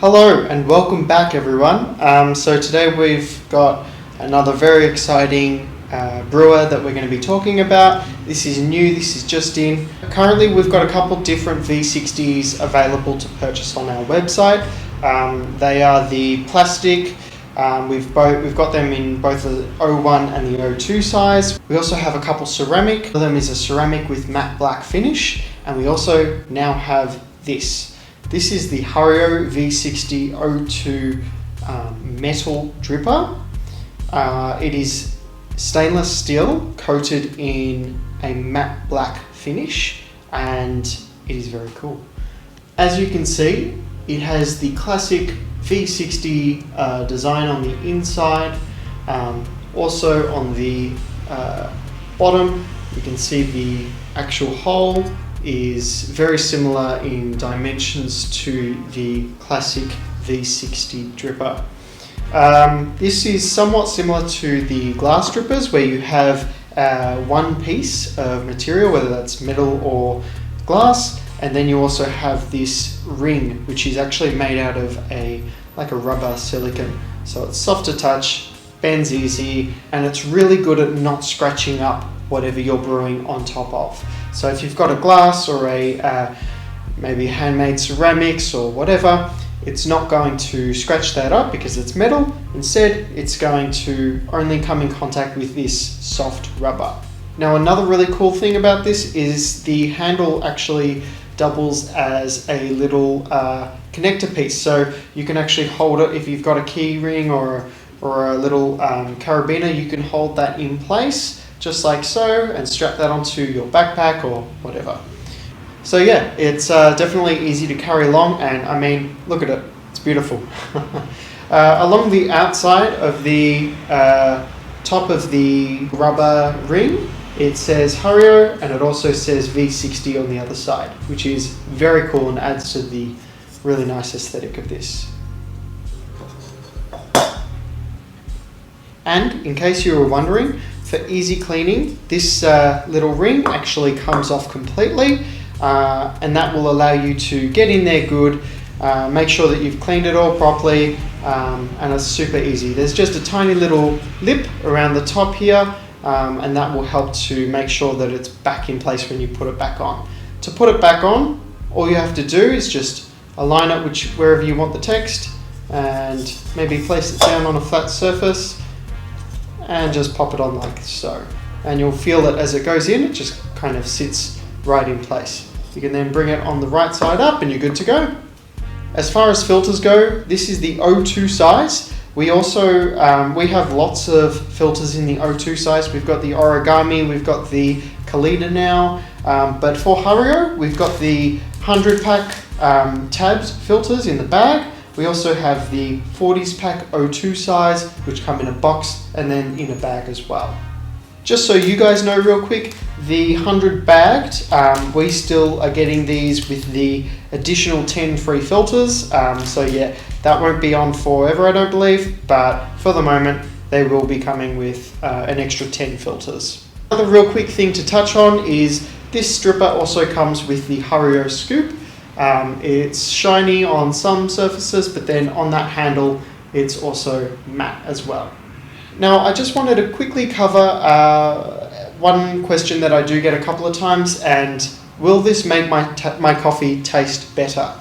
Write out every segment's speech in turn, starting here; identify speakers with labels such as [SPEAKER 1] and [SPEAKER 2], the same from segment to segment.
[SPEAKER 1] Hello and welcome back everyone. So today we've got another very exciting brewer that we're going to be talking about. This is new, this is just in. Currently we've got a couple different V60s available to purchase on our website. They are the plastic. We've got them in both the 01 and the 02 size. We also have a couple ceramic. One of them is a ceramic with matte black finish, and we also now have this. This is the Hario V60 02 metal dripper. It is stainless steel coated in a matte black finish, and it is very cool. As you can see, it has the classic V60 design on the inside. Also on the bottom, you can see the actual hole is very similar in dimensions to the classic V60 dripper. This is somewhat similar to the glass drippers, where you have one piece of material, whether that's metal or glass, and then you also have this ring, which is actually made out of like a rubber silicone. So it's soft to touch, bends easy, and it's really good at not scratching up whatever you're brewing on top of. So if you've got a glass or a maybe handmade ceramics or whatever, it's not going to scratch that up because it's metal. Instead, it's going to only come in contact with this soft rubber. Now, another really cool thing about this is the handle actually doubles as a little connector piece. So you can actually hold it if you've got a key ring or a little carabiner. You can hold that in place just like so and strap that onto your backpack or whatever. So yeah, it's definitely easy to carry along, and I mean, look at it, it's beautiful. Along the outside of the top of the rubber ring, it says Hario, and it also says V60 on the other side, which is very cool and adds to the really nice aesthetic of this. And in case you were wondering, for easy cleaning, this little ring actually comes off completely, and that will allow you to get in there good, make sure that you've cleaned it all properly, and it's super easy. There's just a tiny little lip around the top here, and that will help to make sure that it's back in place when you put it back on. To put it back on, all you have to do is just align it wherever you want the text, and maybe place it down on a flat surface, and just pop it on like so. And you'll feel that as it goes in, it just kind of sits right in place. You can then bring it on the right side up and you're good to go. As far as filters go, this is the 02 size. We also, we have lots of filters in the 02 size. We've got the origami, we've got the Kalita now, but for Hario, we've got the 100 pack tabs filters in the bag. We also have the 40s pack 02 size, which come in a box and then in a bag as well. Just so you guys know real quick, the 100 bagged, we still are getting these with the additional 10 free filters. So yeah, that won't be on forever, I don't believe, but for the moment, they will be coming with an extra 10 filters. Another real quick thing to touch on is this stripper also comes with the Hario scoop. It's shiny on some surfaces, but then on that handle, it's also matte as well. Now, I just wanted to quickly cover one question that I do get a couple of times, and will this make my coffee taste better?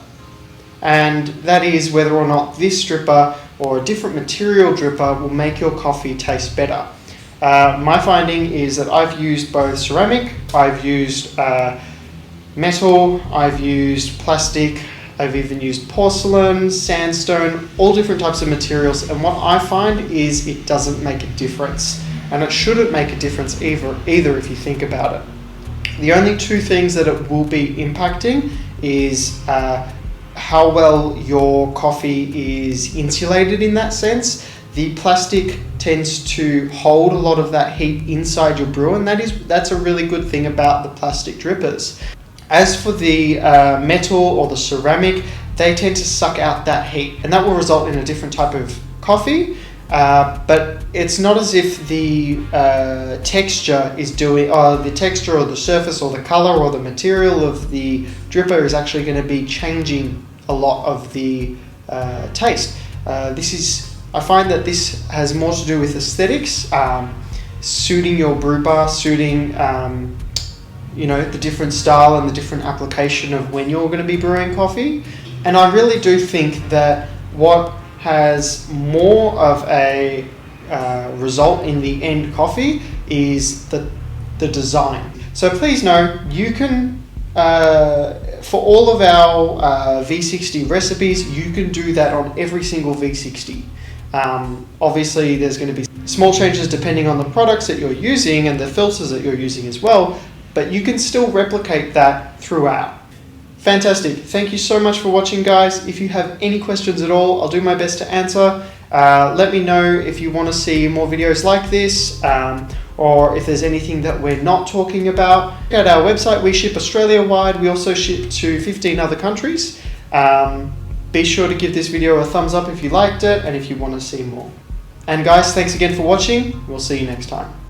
[SPEAKER 1] And that is whether or not this dripper or a different material dripper will make your coffee taste better. My finding is that I've used both ceramic, I've used metal, I've used plastic, I've even used porcelain, sandstone, all different types of materials, and what I find is it doesn't make a difference, and it shouldn't make a difference either if you think about it. The only two things that it will be impacting is how well your coffee is insulated in that sense. The plastic tends to hold a lot of that heat inside your brew, and that's a really good thing about the plastic drippers. As for the metal or the ceramic, they tend to suck out that heat, and that will result in a different type of coffee, but it's not as if the texture is doing, or the texture or the surface or the color or the material of the dripper is actually going to be changing a lot of the taste. I find that this has more to do with aesthetics, suiting your brew bar, suiting the different style and the different application of when you're going to be brewing coffee. And I really do think that what has more of a result in the end coffee is the design. So please know you can, for all of our V60 recipes, you can do that on every single V60. Obviously there's going to be small changes depending on the products that you're using and the filters that you're using as well, but you can still replicate that throughout. Fantastic. Thank you so much for watching, guys. If you have any questions at all, I'll do my best to answer. Let me know if you want to see more videos like this, or if there's anything that we're not talking about. At our website, we ship Australia-wide. We also ship to 15 other countries. Be sure to give this video a thumbs up if you liked it and if you want to see more. And guys, thanks again for watching. We'll see you next time.